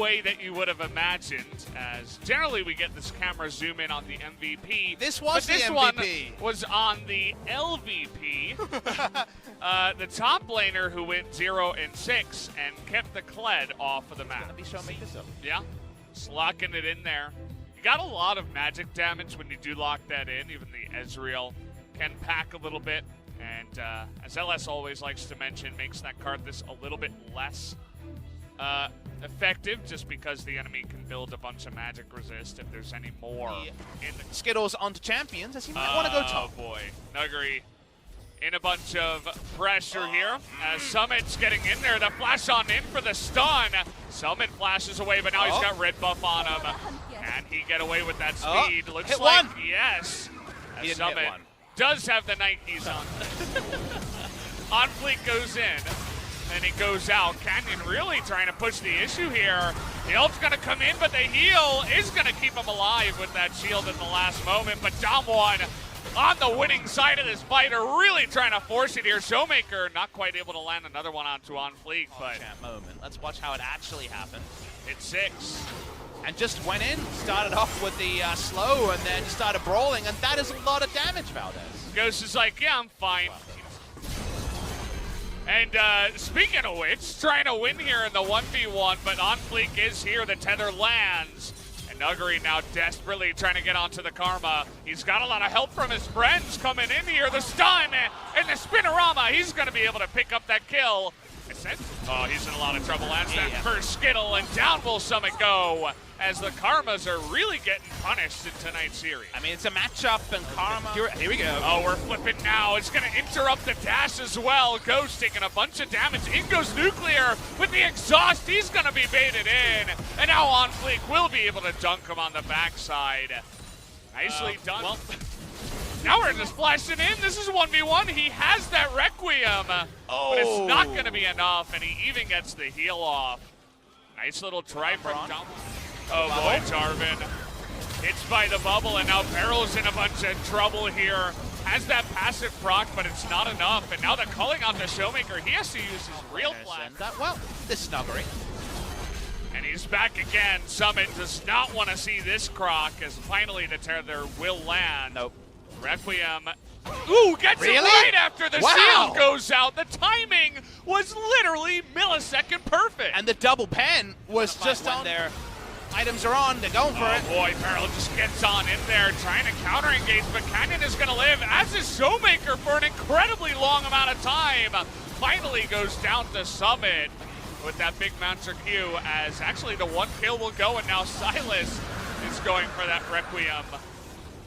way that you would have imagined, as generally we get this camera zoom in on the MVP. This was but the this MVP. one was on the LVP. The top laner who went 0-6 and kept the Kled off of the map. Gonna be showmaker so. Yeah, just locking it in there. You got a lot of magic damage when you do lock that in. Even the Ezreal can pack a little bit. And as LS always likes to mention, makes that Karthus a little bit less effective, just because the enemy can build a bunch of magic resist if there's any more. In the Skittles onto champions, as he might want to go top. Oh boy, Nuggery in a bunch of pressure here. As Summit's getting in there, the flash on in for the stun. Summit flashes away, but now he's got red buff on him. Can he get away with that speed? Looks hit like one. Yes. He didn't Summit hit one. does have the Nikes on. On fleek goes in, then he goes out. Canyon really trying to push the issue here. The ult's gonna come in, but the heal is gonna keep him alive with that shield in the last moment. But Damwon on the winning side of this fight are really trying to force it here. Showmaker not quite able to land another one onto on fleek, but Champ moment. Let's watch how it actually happened. it's 6. And just went in, started off with the slow, and then started brawling, and that is a lot of damage, Valdez. Ghost is like, yeah, I'm fine. And speaking of which, trying to win here in the 1v1, but on fleek is here, the tether lands. And Nuggery now desperately trying to get onto the Karma. He's got a lot of help from his friends coming in here. The stun and the spinorama, he's gonna be able to pick up that kill. Oh, he's in a lot of trouble. Lands that first Skittle, and down will Summit go, as the Karmas are really getting punished in tonight's series. I mean, it's a matchup, and Karma. Here we go. Oh, we're flipping now. It's going to interrupt the dash as well. Ghost taking a bunch of damage. In goes Nuclear with the exhaust. He's going to be baited in. And now on fleek will be able to dunk him on the backside. Nicely done. Well, now we're just flashing in. This is 1v1. He has that Requiem, but it's not going to be enough, and he even gets the heal off. Nice little try from Dom. Oh boy, Jarvan. Hits by the bubble, and now Barrel's in a bunch of trouble here. Has that passive proc, but it's not enough. And now they're calling on the Showmaker. He has to use his real flash. Well, this is Nuggery. And he's back again. Summit does not want to see this croc, as finally the tether will land. Nope. Requiem. Ooh, gets it right after the shield goes out. The timing was literally millisecond perfect. And the double pen was just on there. Items are on, they're going for it. Oh boy, Barrel just gets on in there, trying to counter engage, but Canyon is gonna live, as is Showmaker for an incredibly long amount of time. Finally goes down to Summit with that big Mounter Q, as actually the one kill will go, and now Silas is going for that Requiem.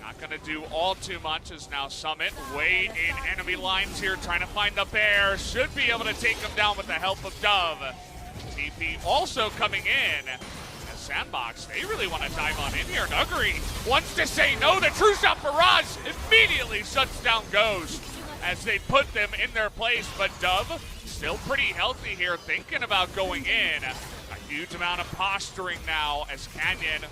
Not gonna do all too much, as now Summit way in enemy lines here, trying to find the bear. Should be able to take him down with the help of Dove. TP also coming in. Sandbox, they really want to dive on in here. Nuggery wants to say no. The True Shot Barrage immediately shuts down Ghost as they put them in their place, but Dove still pretty healthy here, thinking about going in. A huge amount of posturing now, as Canyon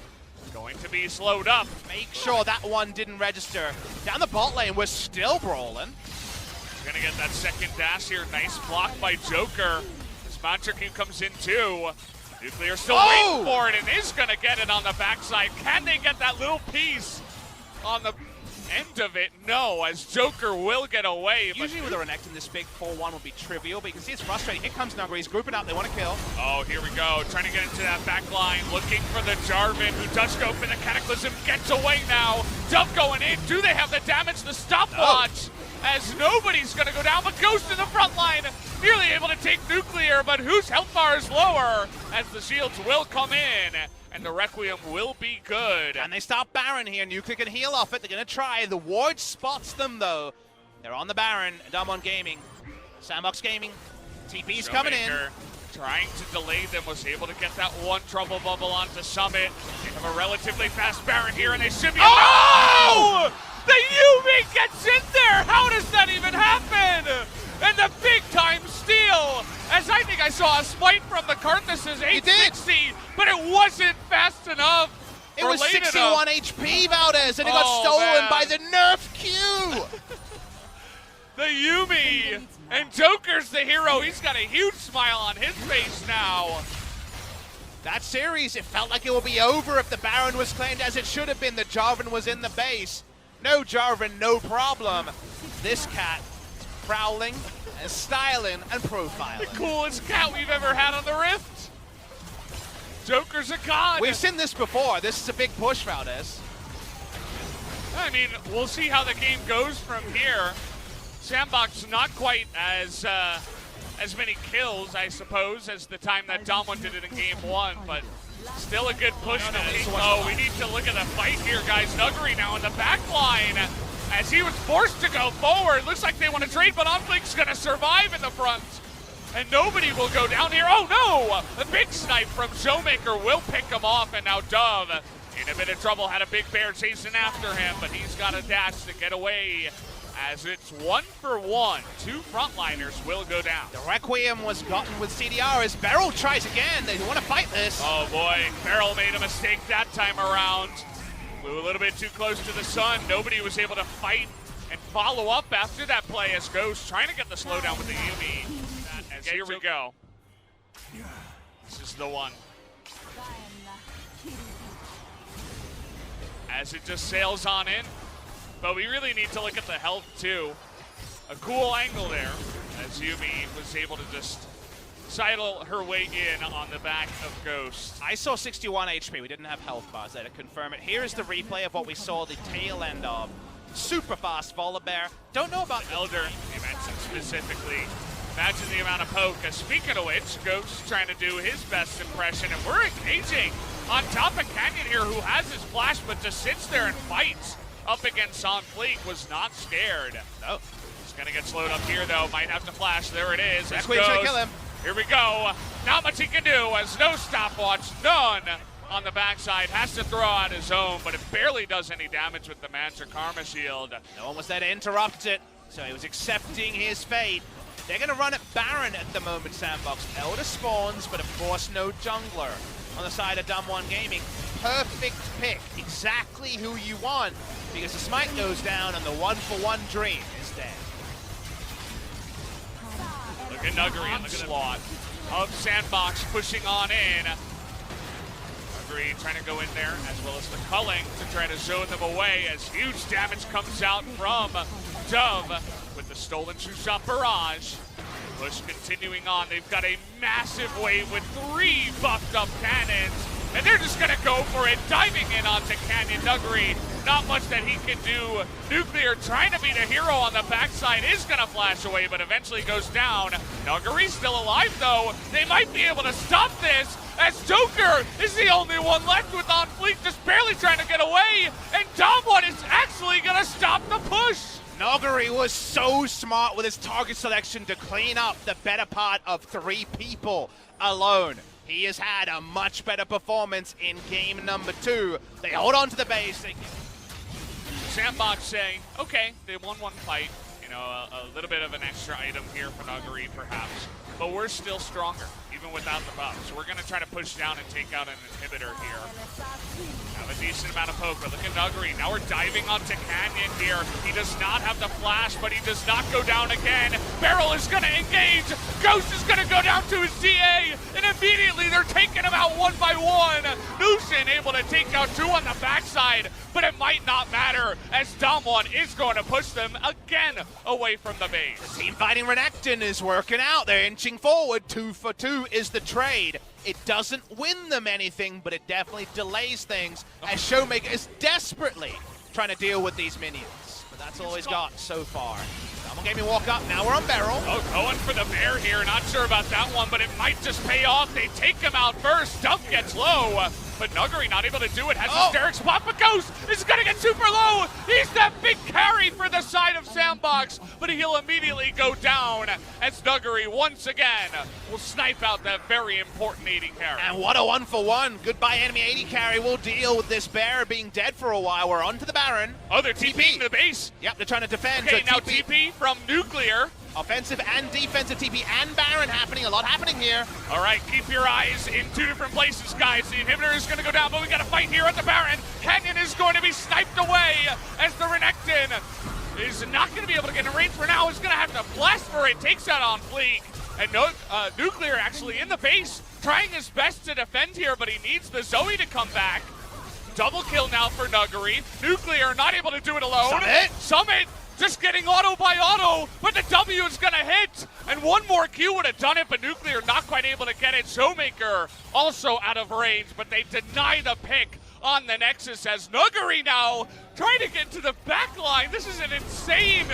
going to be slowed up. Make sure that one didn't register. Down the bot lane, we're still brawling. Gonna get that second dash here. Nice block by Joker. This Monster King comes in too. Nuclear still waiting for it, and is gonna get it on the backside. Can they get that little piece on the end of it? No, as Joker will get away. Usually with a Renekton, this big 4-1 would be trivial, but you can see it's frustrating. Here comes Nuggery, he's grouping up, they want to kill. Oh, here we go, trying to get into that back line, looking for the Jarvan, who does go for the Cataclysm, gets away now. Dove going in, do they have the damage? The stopwatch, as nobody's gonna go down, but Ghost in the front line, nearly able to take Nuclear, but whose health bar is lower, as the shields will come in. And the Requiem will be good. And they start Baron here. Nuclear can heal off it. They're going to try. The ward spots them, though. They're on the Baron. Damwon Gaming. Sandbox Gaming. TP's coming in. Trying to delay them. Was able to get that one trouble bubble onto Summit. They have a relatively fast Baron here, and they should be... Oh! The Yuumi gets in there! How does that even happen? And the big-time steal, as I think I saw a smite from the Karthus' 860, but it wasn't fast enough. It was 61 HP, Valdez, and it got stolen by the Nerf Q. The Yuumi, and Joker's the hero. He's got a huge smile on his face now. That series, it felt like it would be over if the Baron was claimed as it should have been. The Jarvan was in the base. No Jarvan, no problem. This cat is prowling and styling and profiling. The coolest cat we've ever had on the Rift. Joker's a god. We've seen this before. This is a big push, Valdez. I mean, we'll see how the game goes from here. Sandbox not quite as many kills, I suppose, as the time that Damwon did it in game 1, but still a good push. Oh, we need to look at the fight here, guys. Nuggery now in the back line as he was forced to go forward. Looks like they want to trade, but Onflink's going to survive in the front. And nobody will go down here. Oh, no! A big snipe from Showmaker will pick him off, and now Dove in a bit of trouble. Had a big bear chasing after him, but he's got a dash to get away. As it's 1-for-1, 2 frontliners will go down. The Requiem was gotten with CDR as Beryl tries again. They want to fight this. Oh boy, Beryl made a mistake that time around. Flew a little bit too close to the sun. Nobody was able to fight and follow up after that play as Ghost trying to get the slowdown with the Yuumi. As here we go. This is the one. As it just sails on in. But we really need to look at the health too. A cool angle there as Yuumi was able to just sidle her way in on the back of Ghost. I saw 61 HP. We didn't have health bars there to confirm it. Here is the replay of what we saw the tail end of. Super fast Volibear. Don't know about Elder, you mentioned specifically. Imagine the amount of poke. Speaking of which, Ghost trying to do his best impression, and we're engaging on top of Canyon here, who has his flash but just sits there and fights. Up against Onfleek, was not scared. No. He's gonna get slowed up here though, might have to flash. There it is. Queen's gonna kill him. Here we go. Not much he can do as no stopwatch, none on the backside. Has to throw out his own, but it barely does any damage with the Mantra Karma Shield. No one was there to interrupt it, so he was accepting his fate. They're gonna run at Baron at the moment, Sandbox. Elder spawns, but of course no jungler. On the side of DWG Gaming, perfect pick, exactly who you want, because the smite goes down and the 1-for-1 dream is dead. Look at Nuggery in the slot of Sandbox pushing on in. Nuggery trying to go in there, as well as the culling to try to zone them away as huge damage comes out from Dove with the stolen true shot barrage. Push continuing on. They've got a massive wave with 3 buffed up cannons, and they're just gonna go for it, diving in onto Canyon. Nuggery, not much that he can do. Nuclear trying to be the hero on the backside is gonna flash away, but eventually goes down. Nuggery's still alive though. They might be able to stop this, as Joker is the only one left with Onfleek, just barely trying to get away, and Damwon is actually gonna stop the push. Nuggery was so smart with his target selection to clean up the better part of 3 people alone. He has had a much better performance in game number 2. They hold on to the base. Sandbox saying, okay, they won one fight. You know, a little bit of an extra item here for Nuggery, perhaps. But we're still stronger, even without the buff. So we're going to try to push down and take out an inhibitor here. Have a decent amount of poke, but look at Nuggery. Now we're diving onto Canyon here. He does not have the flash, but he does not go down again. Beryl is going to engage. Ghost is going to go down to his DA, and immediately they're taking him out 1 by 1. Nushin able to take out 2 on the backside, but it might not matter as Damwon is going to push them again away from the base. The team fighting Renekton is working out. They're inching forward. 2 for 2 is the trade. It doesn't win them anything, but it definitely delays things as Showmaker is desperately trying to deal with these minions. But that's all he's got so far. DWG Gaming walk up. Now we're on Beryl. Oh, going for the bear here. Not sure about that one, but it might just pay off. They take him out first. Duff gets low, but Nuggery not able to do it. Has hysterics spot, but Ghost is going to get super low. He's that big carry for the side of Sandbox, but he'll immediately go down as Nuggery once again will snipe out that very important AD carry. And what a 1-for-1. Goodbye enemy AD carry. We'll deal with this bear being dead for a while. We're on to the Baron. Oh, they're TPing the base. Yep, they're trying to defend. Okay, so now TP from Nuclear. Offensive and defensive TP and Baron happening. A lot happening here. All right, keep your eyes in 2 different places, guys. The inhibitor is going to go down, but we got to fight here at the Baron. Canyon is going to be sniped away as the Renekton is not going to be able to get in range for now. He's going to have to blast for it. Takes out Onfleek. And Nuclear actually in the base, trying his best to defend here, but he needs the Zoe to come back. Double kill now for Nuggery. Nuclear not able to do it alone. Summit just getting auto by auto, but the W is gonna hit. And one more Q would have done it, but Nuclear not quite able to get it. Showmaker also out of range, but they deny the pick on the Nexus as Nuggery now trying to get to the back line. This is an insane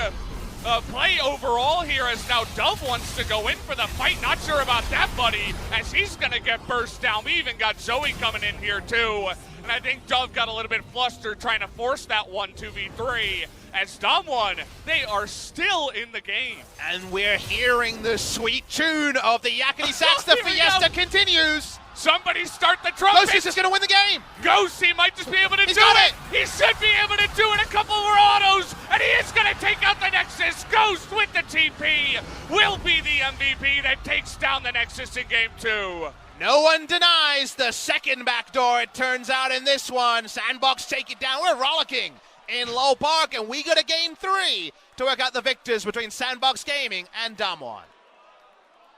play overall here as now Dove wants to go in for the fight. Not sure about that, buddy, as he's gonna get burst down. We even got Zoe coming in here too. And I think Dove got a little bit flustered trying to force that 1-2v3. As Damwon, they are still in the game. And we're hearing the sweet tune of the Yakety Sax. The fiesta continues. Somebody start the trumpet. Ghost is going to win the game. Ghost, he might just be able to do it. He should be able to do it. A couple more autos, and he is going to take out the Nexus. Ghost with the TP will be the MVP that takes down the Nexus in game 2. No one denies the second backdoor, it turns out, in this one. Sandbox take it down. We're rollicking in LoL Park, and we go to game 3 to work out the victors between Sandbox Gaming and Damwon.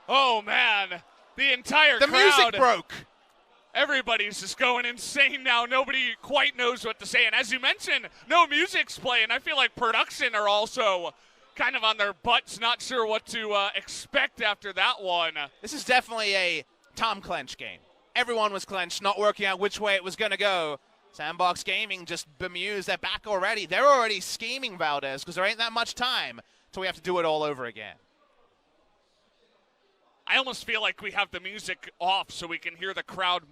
Oh, man. The entire crowd. The music broke. Everybody's just going insane now. Nobody quite knows what to say. And as you mentioned, no music's playing. I feel like production are also kind of on their butts, not sure what to expect after that one. This is definitely a Tom Clench game. Everyone was clenched, not working out which way it was going to go. Sandbox Gaming just bemused. They're back already. They're already scheming Valdez because there ain't that much time till we have to do it all over again. I almost feel like we have the music off so we can hear the crowd.